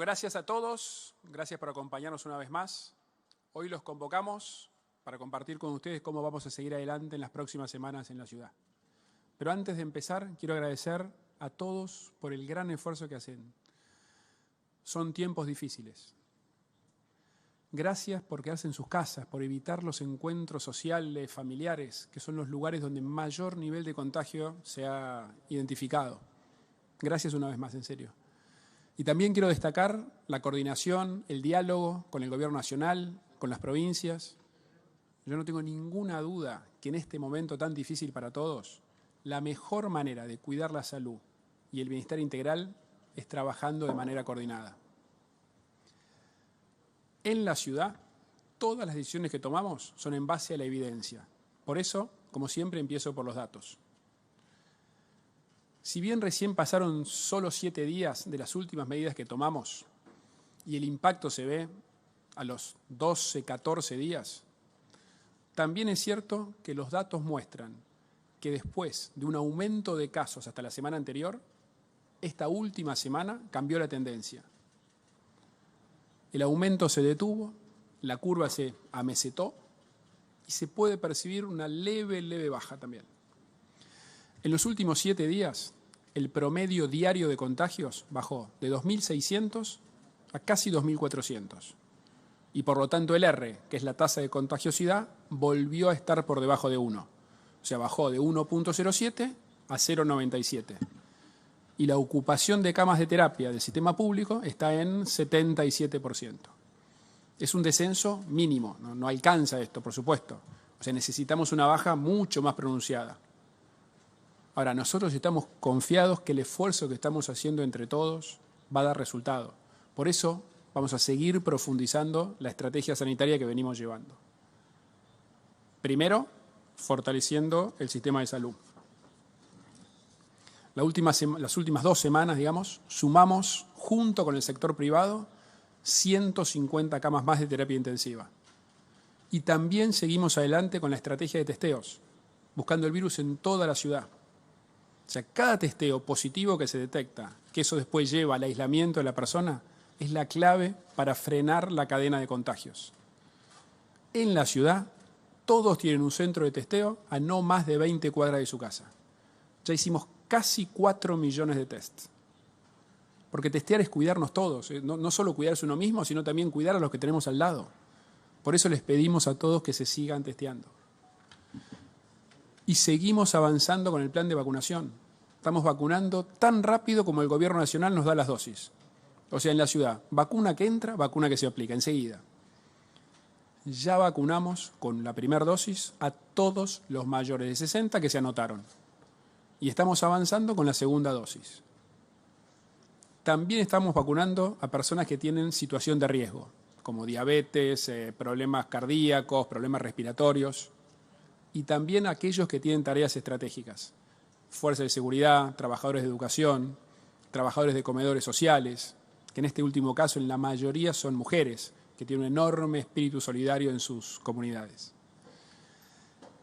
gracias a todos, gracias por acompañarnos una vez más. Hoy los convocamos para compartir con ustedes cómo vamos a seguir adelante en las próximas semanas en la ciudad. Pero antes de empezar, quiero agradecer a todos por el gran esfuerzo que hacen. Son tiempos difíciles. Gracias por quedarse en sus casas, por evitar los encuentros sociales, familiares, que son los lugares donde mayor nivel de contagio se ha identificado. Gracias una vez más, en serio. Y también quiero destacar la coordinación, el diálogo con el Gobierno Nacional, con las provincias. Yo no tengo ninguna duda que en este momento tan difícil para todos, la mejor manera de cuidar la salud y el bienestar integral es trabajando de manera coordinada. En la ciudad, todas las decisiones que tomamos son en base a la evidencia. Por eso, como siempre, empiezo por los datos. Si bien recién pasaron solo 7 días de las últimas medidas que tomamos y el impacto se ve a los 12, 14 días, también es cierto que los datos muestran que después de un aumento de casos hasta la semana anterior, esta última semana cambió la tendencia. El aumento se detuvo, la curva se amesetó y se puede percibir una leve baja también. En los últimos 7 días, el promedio diario de contagios bajó de 2.600 a casi 2.400. Y por lo tanto el R, que es la tasa de contagiosidad, volvió a estar por debajo de 1. O sea, bajó de 1.07 a 0.97. Y la ocupación de camas de terapia del sistema público está en 77%. Es un descenso mínimo, no alcanza esto, por supuesto. O sea, necesitamos una baja mucho más pronunciada. Ahora, nosotros estamos confiados que el esfuerzo que estamos haciendo entre todos va a dar resultado. Por eso vamos a seguir profundizando la estrategia sanitaria que venimos llevando. Primero, fortaleciendo el sistema de salud. Las últimas 2 semanas, digamos, sumamos, junto con el sector privado, 150 camas más de terapia intensiva. Y también seguimos adelante con la estrategia de testeos, buscando el virus en toda la ciudad. O sea, cada testeo positivo que se detecta, que eso después lleva al aislamiento de la persona, es la clave para frenar la cadena de contagios. En la ciudad, todos tienen un centro de testeo a no más de 20 cuadras de su casa. Ya hicimos casi 4 millones de tests. Porque testear es cuidarnos todos, no solo cuidarse uno mismo, sino también cuidar a los que tenemos al lado. Por eso les pedimos a todos que se sigan testeando. Y seguimos avanzando con el plan de vacunación. Estamos vacunando tan rápido como el Gobierno Nacional nos da las dosis. O sea, en la ciudad, vacuna que entra, vacuna que se aplica, enseguida. Ya vacunamos con la primera dosis a todos los mayores de 60 que se anotaron. Y estamos avanzando con la segunda dosis. También estamos vacunando a personas que tienen situación de riesgo, como diabetes, problemas cardíacos, problemas respiratorios. Y también aquellos que tienen tareas estratégicas, fuerzas de seguridad, trabajadores de educación, trabajadores de comedores sociales, que en este último caso en la mayoría son mujeres, que tienen un enorme espíritu solidario en sus comunidades.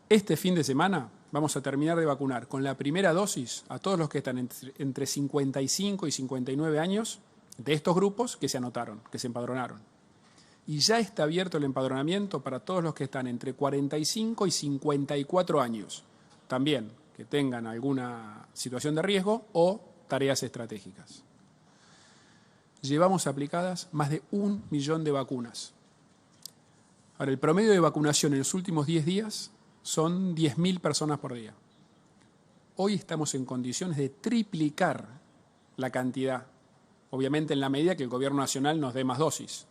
Este fin de semana vamos a terminar de vacunar con la primera dosis a todos los que están entre 55 y 59 años de estos grupos que se anotaron, que se empadronaron. Y ya está abierto el empadronamiento para todos los que están entre 45 y 54 años, también que tengan alguna situación de riesgo o tareas estratégicas. Llevamos aplicadas más de 1 millón de vacunas. Ahora, el promedio de vacunación en los últimos 10 días son 10.000 personas por día. Hoy estamos en condiciones de triplicar la cantidad, obviamente en la medida que el Gobierno Nacional nos dé más dosis.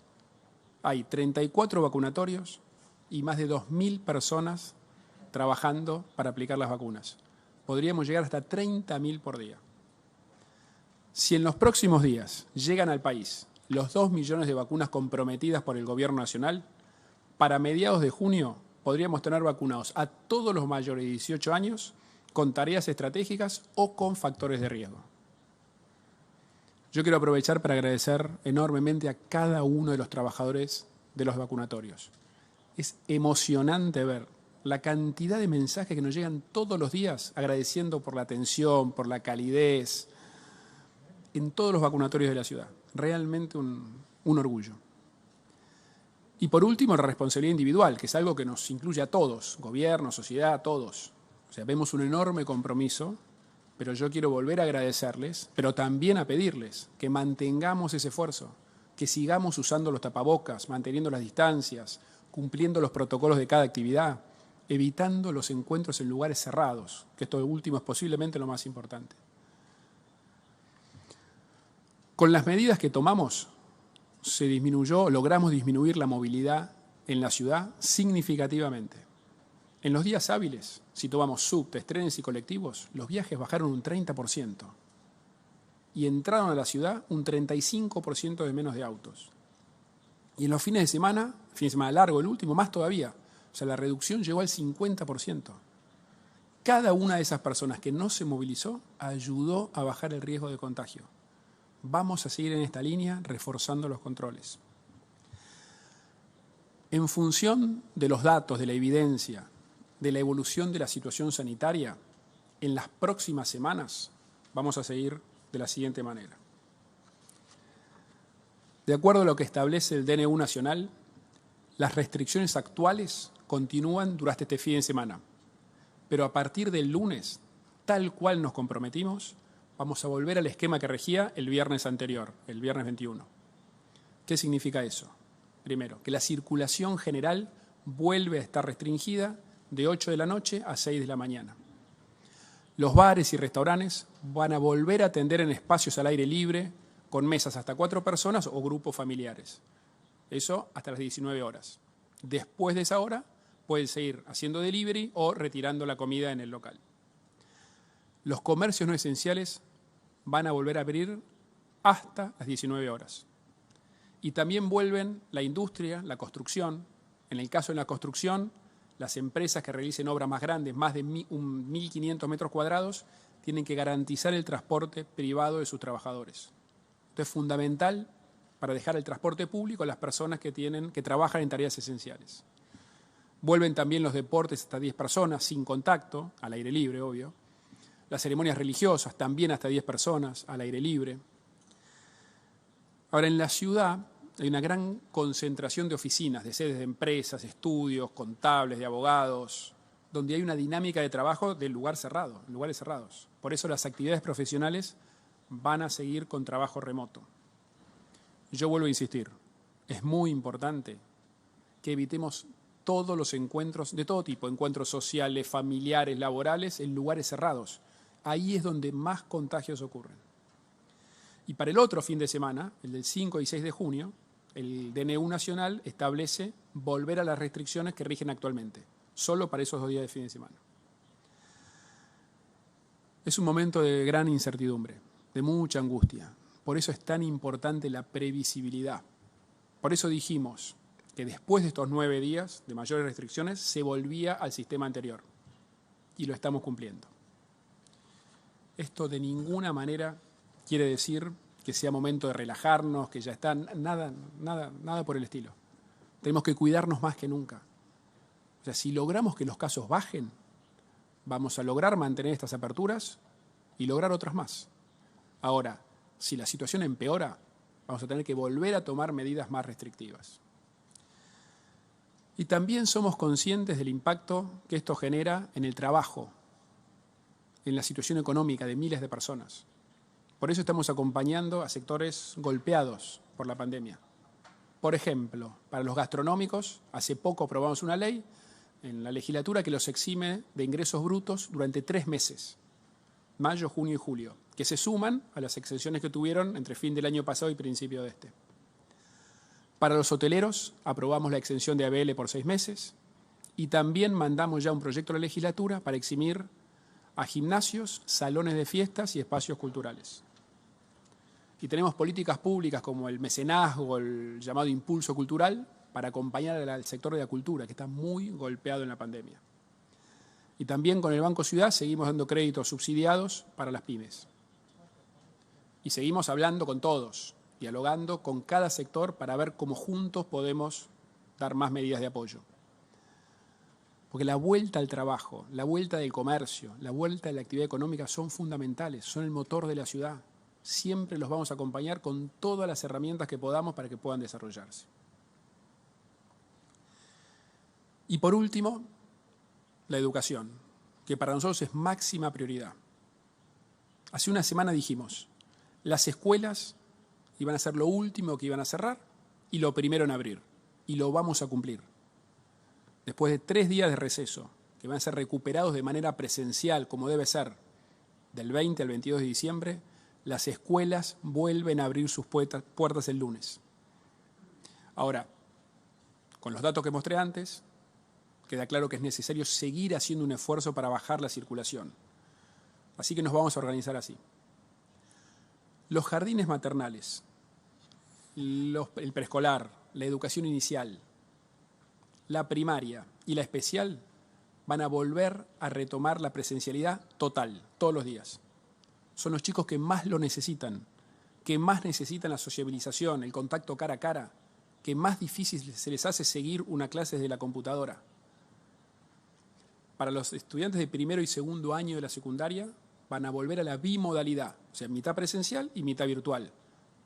Hay 34 vacunatorios y más de 2.000 personas trabajando para aplicar las vacunas. Podríamos llegar hasta 30.000 por día. Si en los próximos días llegan al país los 2 millones de vacunas comprometidas por el Gobierno Nacional, para mediados de junio podríamos tener vacunados a todos los mayores de 18 años con tareas estratégicas o con factores de riesgo. Yo quiero aprovechar para agradecer enormemente a cada uno de los trabajadores de los vacunatorios. Es emocionante ver la cantidad de mensajes que nos llegan todos los días agradeciendo por la atención, por la calidez, en todos los vacunatorios de la ciudad. realmente un orgullo. Y por último, la responsabilidad individual, que es algo que nos incluye a todos, gobierno, sociedad, a todos. O sea, vemos un enorme compromiso, pero yo quiero volver a agradecerles, pero también a pedirles que mantengamos ese esfuerzo, que sigamos usando los tapabocas, manteniendo las distancias, cumpliendo los protocolos de cada actividad, evitando los encuentros en lugares cerrados, que esto último es posiblemente lo más importante. Con las medidas que tomamos, logramos disminuir la movilidad en la ciudad significativamente. En los días hábiles, si tomamos subtes, trenes y colectivos, los viajes bajaron un 30% y entraron a la ciudad un 35% de menos de autos. Y en los fines de semana largo, el último, más todavía. O sea, la reducción llegó al 50%. Cada una de esas personas que no se movilizó ayudó a bajar el riesgo de contagio. Vamos a seguir en esta línea reforzando los controles. En función de los datos, de la evidencia, de la evolución de la situación sanitaria, en las próximas semanas vamos a seguir de la siguiente manera. De acuerdo a lo que establece el DNU nacional, las restricciones actuales continúan durante este fin de semana, pero a partir del lunes, tal cual nos comprometimos, vamos a volver al esquema que regía el viernes anterior, el viernes 21. ¿Qué significa eso? Primero, que la circulación general vuelve a estar restringida de 8 de la noche a 6 de la mañana. Los bares y restaurantes van a volver a atender en espacios al aire libre, con mesas hasta 4 personas o grupos familiares. Eso hasta las 19 horas. Después de esa hora, pueden seguir haciendo delivery o retirando la comida en el local. Los comercios no esenciales van a volver a abrir hasta las 19 horas. Y también vuelven la industria, la construcción. En el caso de la construcción, las empresas que realicen obras más grandes, más de 1.500 metros cuadrados, tienen que garantizar el transporte privado de sus trabajadores. Esto es fundamental para dejar el transporte público a las personas que trabajan en tareas esenciales. Vuelven también los deportes hasta 10 personas, sin contacto, al aire libre, obvio. Las ceremonias religiosas también hasta 10 personas, al aire libre. Ahora, en la ciudad hay una gran concentración de oficinas, de sedes de empresas, estudios, contables, de abogados, donde hay una dinámica de trabajo de lugares cerrados. Por eso las actividades profesionales van a seguir con trabajo remoto. Yo vuelvo a insistir, es muy importante que evitemos todos los encuentros de todo tipo, encuentros sociales, familiares, laborales, en lugares cerrados. Ahí es donde más contagios ocurren. Y para el otro fin de semana, el del 5 y 6 de junio, el DNU nacional establece volver a las restricciones que rigen actualmente, solo para esos 2 días de fin de semana. Es un momento de gran incertidumbre, de mucha angustia. Por eso es tan importante la previsibilidad. Por eso dijimos que después de estos 9 días de mayores restricciones se volvía al sistema anterior. Y lo estamos cumpliendo. Esto de ninguna manera quiere decir que sea momento de relajarnos, que ya está, nada por el estilo. Tenemos que cuidarnos más que nunca. O sea, si logramos que los casos bajen, vamos a lograr mantener estas aperturas y lograr otras más. Ahora, si la situación empeora, vamos a tener que volver a tomar medidas más restrictivas. Y también somos conscientes del impacto que esto genera en el trabajo, en la situación económica de miles de personas. Por eso estamos acompañando a sectores golpeados por la pandemia. Por ejemplo, para los gastronómicos, hace poco aprobamos una ley en la legislatura que los exime de ingresos brutos durante 3 meses, mayo, junio y julio, que se suman a las exenciones que tuvieron entre fin del año pasado y principio de este. Para los hoteleros, aprobamos la exención de ABL por 6 meses y también mandamos ya un proyecto a la legislatura para eximir a gimnasios, salones de fiestas y espacios culturales. Y tenemos políticas públicas como el mecenazgo, el llamado impulso cultural, para acompañar al sector de la cultura, que está muy golpeado en la pandemia. Y también con el Banco Ciudad seguimos dando créditos subsidiados para las pymes. Y seguimos hablando con todos, dialogando con cada sector para ver cómo juntos podemos dar más medidas de apoyo. Porque la vuelta al trabajo, la vuelta del comercio, la vuelta de la actividad económica son fundamentales, son el motor de la ciudad. Siempre los vamos a acompañar con todas las herramientas que podamos para que puedan desarrollarse. Y por último, la educación, que para nosotros es máxima prioridad. Hace una semana dijimos, las escuelas iban a ser lo último que iban a cerrar y lo primero en abrir, y lo vamos a cumplir. Después de 3 días de receso, que van a ser recuperados de manera presencial, como debe ser, del 20 al 22 de diciembre, las escuelas vuelven a abrir sus puertas el lunes. Ahora, con los datos que mostré antes, queda claro que es necesario seguir haciendo un esfuerzo para bajar la circulación. Así que nos vamos a organizar así. Los jardines maternales, el preescolar, la educación inicial, la primaria y la especial van a volver a retomar la presencialidad total, todos los días. Son los chicos que más lo necesitan, que más necesitan la sociabilización, el contacto cara a cara, que más difícil se les hace seguir una clase desde la computadora. Para los estudiantes de primero y segundo año de la secundaria van a volver a la bimodalidad, o sea, mitad presencial y mitad virtual,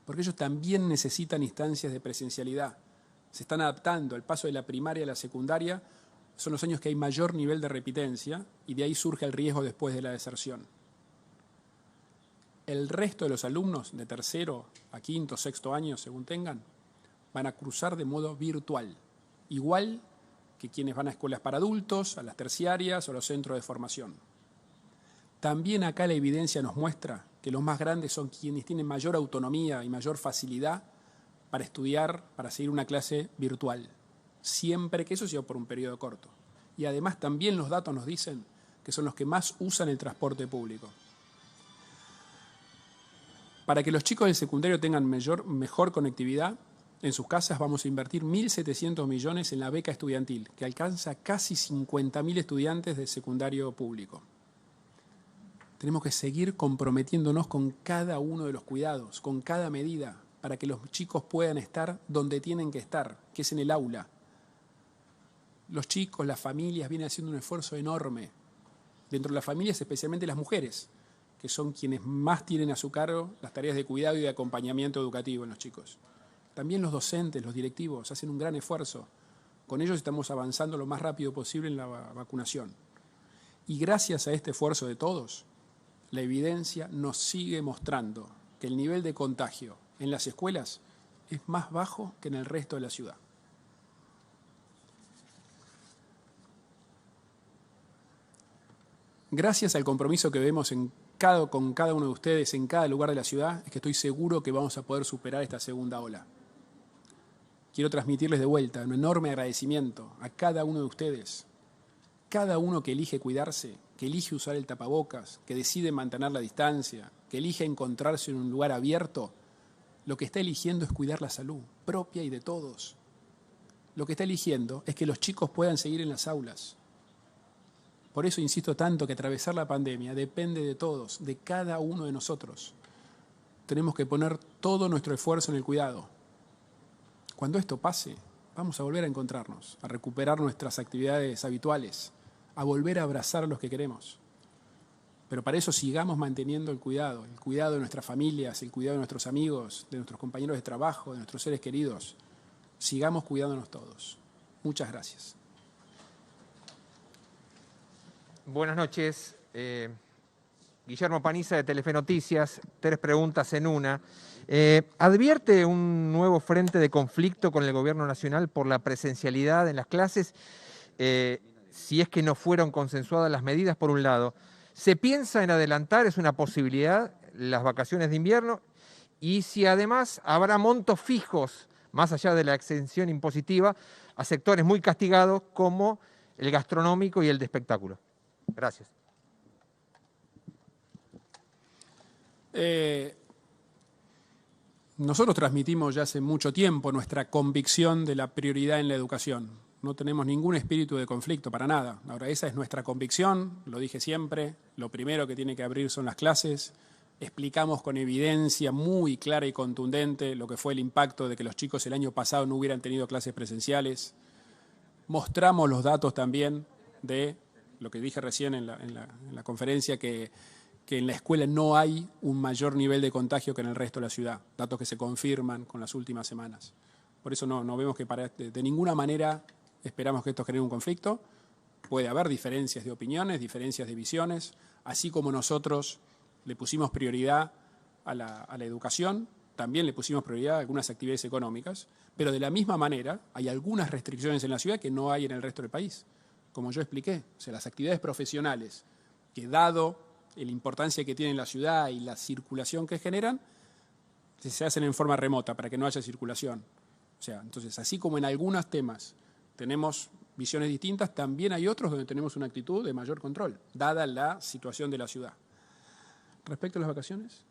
porque ellos también necesitan instancias de presencialidad. Se están adaptando al paso de la primaria a la secundaria, son los años que hay mayor nivel de repitencia y de ahí surge el riesgo después de la deserción. El resto de los alumnos de tercero a quinto, sexto año, según tengan, van a cursar de modo virtual, igual que quienes van a escuelas para adultos, a las terciarias o a los centros de formación. También acá la evidencia nos muestra que los más grandes son quienes tienen mayor autonomía y mayor facilidad para estudiar, para seguir una clase virtual, siempre que eso sea por un periodo corto. Y además también los datos nos dicen que son los que más usan el transporte público. Para que los chicos del secundario tengan mejor conectividad, en sus casas vamos a invertir 1.700 millones en la beca estudiantil, que alcanza casi 50.000 estudiantes del secundario público. Tenemos que seguir comprometiéndonos con cada uno de los cuidados, con cada medida, para que los chicos puedan estar donde tienen que estar, que es en el aula. Los chicos, las familias vienen haciendo un esfuerzo enorme. Dentro de las familias, especialmente las mujeres, que son quienes más tienen a su cargo las tareas de cuidado y de acompañamiento educativo en los chicos. También los docentes, los directivos, hacen un gran esfuerzo. Con ellos estamos avanzando lo más rápido posible en la vacunación. Y gracias a este esfuerzo de todos, la evidencia nos sigue mostrando que el nivel de contagio en las escuelas es más bajo que en el resto de la ciudad. Gracias al compromiso que vemos con cada uno de ustedes en cada lugar de la ciudad, es que estoy seguro que vamos a poder superar esta segunda ola. Quiero transmitirles de vuelta un enorme agradecimiento a cada uno de ustedes, cada uno que elige cuidarse, que elige usar el tapabocas, que decide mantener la distancia, que elige encontrarse en un lugar abierto, lo que está eligiendo es cuidar la salud propia y de todos. Lo que está eligiendo es que los chicos puedan seguir en las aulas. Por eso insisto tanto que atravesar la pandemia depende de todos, de cada uno de nosotros. Tenemos que poner todo nuestro esfuerzo en el cuidado. Cuando esto pase, vamos a volver a encontrarnos, a recuperar nuestras actividades habituales, a volver a abrazar a los que queremos. Pero para eso sigamos manteniendo el cuidado de nuestras familias, el cuidado de nuestros amigos, de nuestros compañeros de trabajo, de nuestros seres queridos. Sigamos cuidándonos todos. Muchas gracias. Buenas noches. Guillermo Paniza de Telefe Noticias. 3 preguntas en una. ¿Advierte un nuevo frente de conflicto con el Gobierno Nacional por la presencialidad en las clases? Si es que no fueron consensuadas las medidas, por un lado. ¿Se piensa en adelantar, es una posibilidad, las vacaciones de invierno? Y si además habrá montos fijos, más allá de la exención impositiva, a sectores muy castigados como el gastronómico y el de espectáculo. Gracias. Nosotros transmitimos ya hace mucho tiempo nuestra convicción de la prioridad en la educación. No tenemos ningún espíritu de conflicto, para nada. Ahora, esa es nuestra convicción, lo dije siempre, lo primero que tiene que abrir son las clases. Explicamos con evidencia muy clara y contundente lo que fue el impacto de que los chicos el año pasado no hubieran tenido clases presenciales. Mostramos los datos también de lo que dije recién en la conferencia, que que en la escuela no hay un mayor nivel de contagio que en el resto de la ciudad, datos que se confirman con las últimas semanas. Por eso no vemos que de ninguna manera esperamos que esto genere un conflicto. Puede haber diferencias de opiniones, diferencias de visiones, así como nosotros le pusimos prioridad a la educación, también le pusimos prioridad a algunas actividades económicas, pero de la misma manera hay algunas restricciones en la ciudad que no hay en el resto del país. Como yo expliqué, o sea, las actividades profesionales, que dado la importancia que tiene la ciudad y la circulación que generan, se hacen en forma remota para que no haya circulación. O sea, entonces, así como en algunos temas tenemos visiones distintas, también hay otros donde tenemos una actitud de mayor control, dada la situación de la ciudad. Respecto a las vacaciones.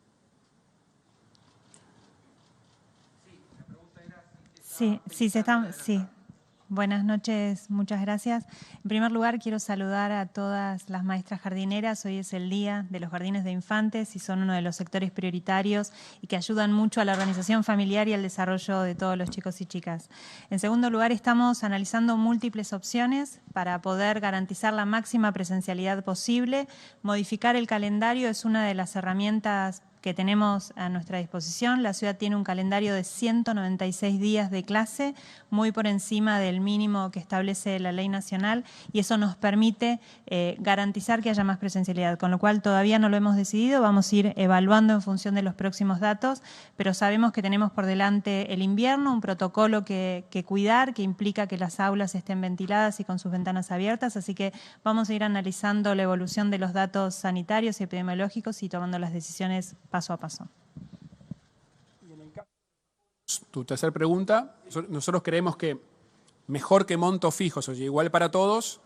Sí. Buenas noches, muchas gracias. En primer lugar, quiero saludar a todas las maestras jardineras. Hoy es el Día de los Jardines de Infantes y son uno de los sectores prioritarios y que ayudan mucho a la organización familiar y al desarrollo de todos los chicos y chicas. En segundo lugar, estamos analizando múltiples opciones para poder garantizar la máxima presencialidad posible. Modificar el calendario es una de las herramientas que tenemos a nuestra disposición. La ciudad tiene un calendario de 196 días de clase, muy por encima del mínimo que establece la ley nacional, y eso nos permite garantizar que haya más presencialidad, con lo cual todavía no lo hemos decidido, vamos a ir evaluando en función de los próximos datos, pero sabemos que tenemos por delante el invierno, un protocolo que cuidar, que implica que las aulas estén ventiladas y con sus ventanas abiertas, así que vamos a ir analizando la evolución de los datos sanitarios y epidemiológicos y tomando las decisiones paso a paso. Y en el caso, tu tercera pregunta, nosotros creemos que mejor que montos fijos, o sea, igual para todos,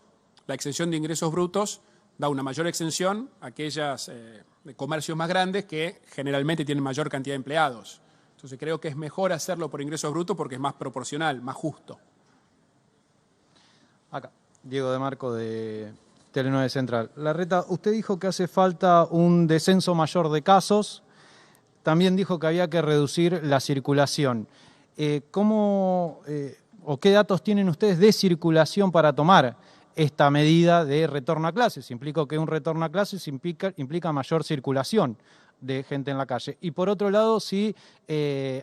la exención de ingresos brutos da una mayor exención a aquellas de comercios más grandes que generalmente tienen mayor cantidad de empleados. Entonces creo que es mejor hacerlo por ingresos brutos porque es más proporcional, más justo. Acá, Diego de Marco de Tele9 Central. Larreta, usted dijo que hace falta un descenso mayor de casos, también dijo que había que reducir la circulación. ¿Cómo o qué datos tienen ustedes de circulación para tomar esta medida de retorno a clases? Implica que un retorno a clases implica mayor circulación de gente en la calle. Y por otro lado, si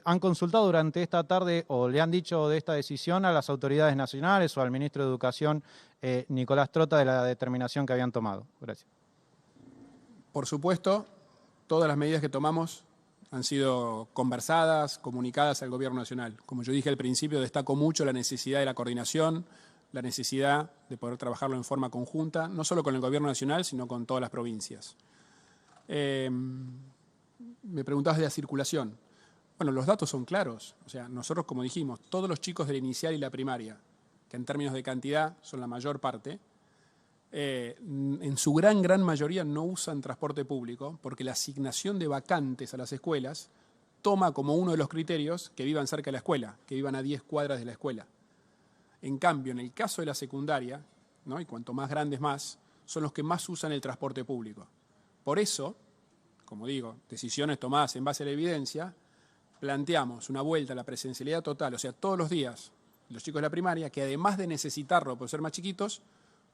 han consultado durante esta tarde o le han dicho de esta decisión a las autoridades nacionales o al ministro de Educación, Nicolás Trota, de la determinación que habían tomado. Gracias. Por supuesto, todas las medidas que tomamos han sido conversadas, comunicadas al Gobierno Nacional. Como yo dije al principio, destaco mucho la necesidad de la coordinación, la necesidad de poder trabajarlo en forma conjunta, no solo con el Gobierno Nacional, sino con todas las provincias. Me preguntabas de la circulación. Bueno, los datos son claros. O sea, nosotros, como dijimos, todos los chicos de la inicial y la primaria, que en términos de cantidad son la mayor parte, en su gran mayoría no usan transporte público porque la asignación de vacantes a las escuelas toma como uno de los criterios que vivan cerca de la escuela, que vivan a 10 cuadras de la escuela. En cambio, en el caso de la secundaria, ¿no? Y cuanto más grandes más, son los que más usan el transporte público. Por eso, como digo, decisiones tomadas en base a la evidencia, planteamos una vuelta a la presencialidad total, o sea, todos los días, los chicos de la primaria, que además de necesitarlo por ser más chiquitos,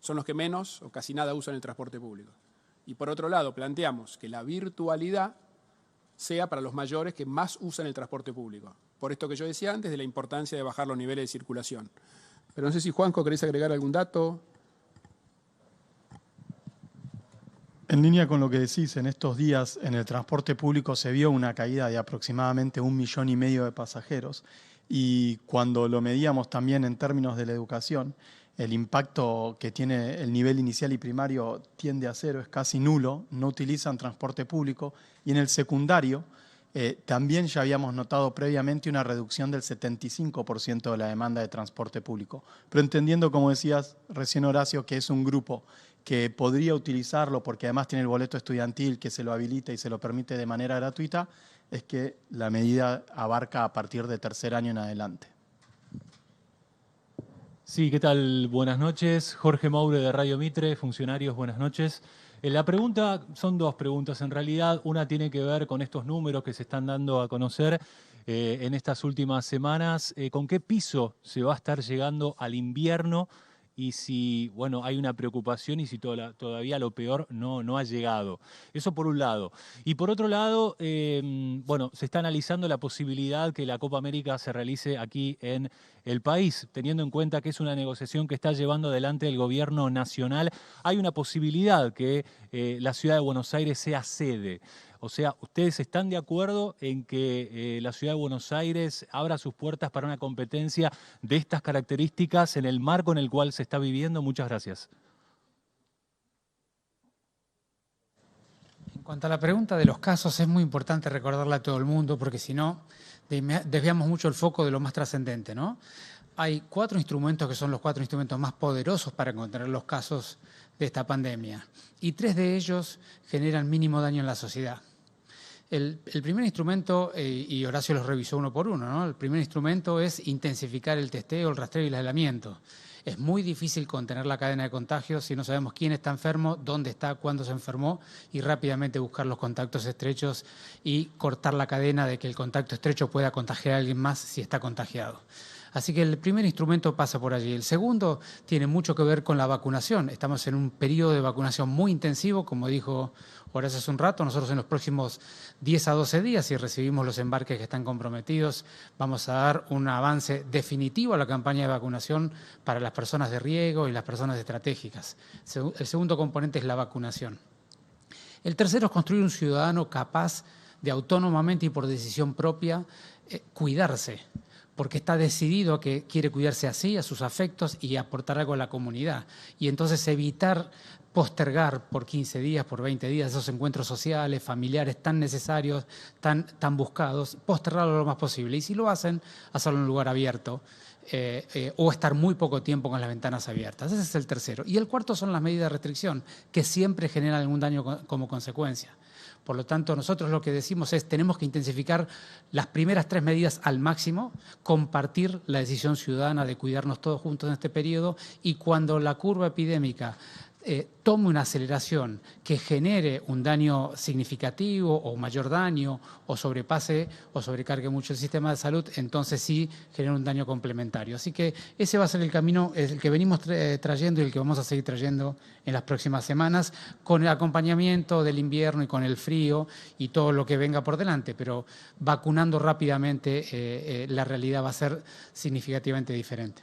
son los que menos o casi nada usan el transporte público. Y por otro lado, planteamos que la virtualidad sea para los mayores que más usan el transporte público. Por esto que yo decía antes, de la importancia de bajar los niveles de circulación. Pero no sé si, Juanjo, querés agregar algún dato. En línea con lo que decís, en estos días en el transporte público se vio una caída de aproximadamente 1,5 millones de pasajeros y cuando lo medíamos también en términos de la educación, el impacto que tiene el nivel inicial y primario tiende a cero, es casi nulo, no utilizan transporte público y en el secundario también ya habíamos notado previamente una reducción del 75% de la demanda de transporte público. Pero entendiendo, como decías recién Horacio, que es un grupo que podría utilizarlo porque además tiene el boleto estudiantil que se lo habilita y se lo permite de manera gratuita, es que la medida abarca a partir de tercer año en adelante. Sí, ¿qué tal? Buenas noches. Jorge Moure de Radio Mitre, funcionarios, buenas noches. La pregunta, son dos preguntas en realidad. Una tiene que ver con estos números que se están dando a conocer en estas últimas semanas. ¿Con qué piso se va a estar llegando al invierno y si, bueno, hay una preocupación y si todavía lo peor no ha llegado. Eso por un lado. Y por otro lado, bueno, se está analizando la posibilidad que la Copa América se realice aquí en el país, teniendo en cuenta que es una negociación que está llevando adelante el gobierno nacional. Hay una posibilidad que la ciudad de Buenos Aires sea sede. O sea, ¿ustedes están de acuerdo en que la ciudad de Buenos Aires abra sus puertas para una competencia de estas características en el marco en el cual se está viviendo? Muchas gracias. En cuanto a la pregunta de los casos, es muy importante recordarla a todo el mundo, porque si no, desviamos mucho el foco de lo más trascendente, ¿no? Hay 4 instrumentos que son los 4 instrumentos más poderosos para contener los casos de esta pandemia, y 3 de ellos generan mínimo daño en la sociedad. El primer instrumento, y Horacio los revisó uno por uno, ¿no? El primer instrumento es intensificar el testeo, el rastreo y el aislamiento. Es muy difícil contener la cadena de contagios si no sabemos quién está enfermo, dónde está, cuándo se enfermó, y rápidamente buscar los contactos estrechos y cortar la cadena de que el contacto estrecho pueda contagiar a alguien más si está contagiado. Así que el primer instrumento pasa por allí. El segundo tiene mucho que ver con la vacunación. Estamos en un periodo de vacunación muy intensivo, como dijo Horacio hace un rato. Nosotros en los próximos 10 a 12 días, si recibimos los embarques que están comprometidos, vamos a dar un avance definitivo a la campaña de vacunación para las personas de riesgo y las personas estratégicas. El segundo componente es la vacunación. El tercero es construir un ciudadano capaz de autónomamente y por decisión propia cuidarse, porque está decidido a que quiere cuidarse así, a sus afectos y aportar algo a la comunidad. Y entonces evitar postergar por 15 días, por 20 días esos encuentros sociales, familiares tan necesarios, tan buscados, postergarlo lo más posible. Y si lo hacen, hacerlo en un lugar abierto o estar muy poco tiempo con las ventanas abiertas. Ese es el tercero. Y el cuarto son las medidas de restricción, que siempre generan algún daño como consecuencia. Por lo tanto, nosotros lo que decimos es tenemos que intensificar las primeras 3 medidas al máximo, compartir la decisión ciudadana de cuidarnos todos juntos en este periodo, y cuando la curva epidémica tome una aceleración que genere un daño significativo o mayor daño o sobrepase o sobrecargue mucho el sistema de salud, entonces sí genera un daño complementario. Así que ese va a ser el camino, el que venimos trayendo y el que vamos a seguir trayendo en las próximas semanas, con el acompañamiento del invierno y con el frío y todo lo que venga por delante, pero vacunando rápidamente la realidad va a ser significativamente diferente.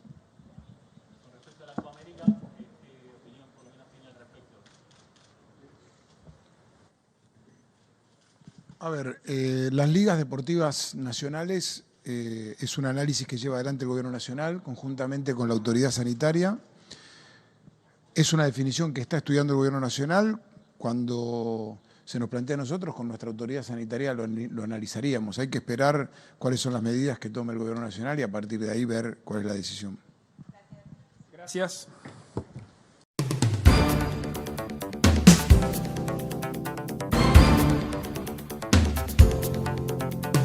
A ver, las ligas deportivas nacionales es un análisis que lleva adelante el Gobierno Nacional conjuntamente con la autoridad sanitaria. Es una definición que está estudiando el Gobierno Nacional. Cuando se nos plantea a nosotros, con nuestra autoridad sanitaria lo analizaríamos. Hay que esperar cuáles son las medidas que tome el Gobierno Nacional y a partir de ahí ver cuál es la decisión. Gracias.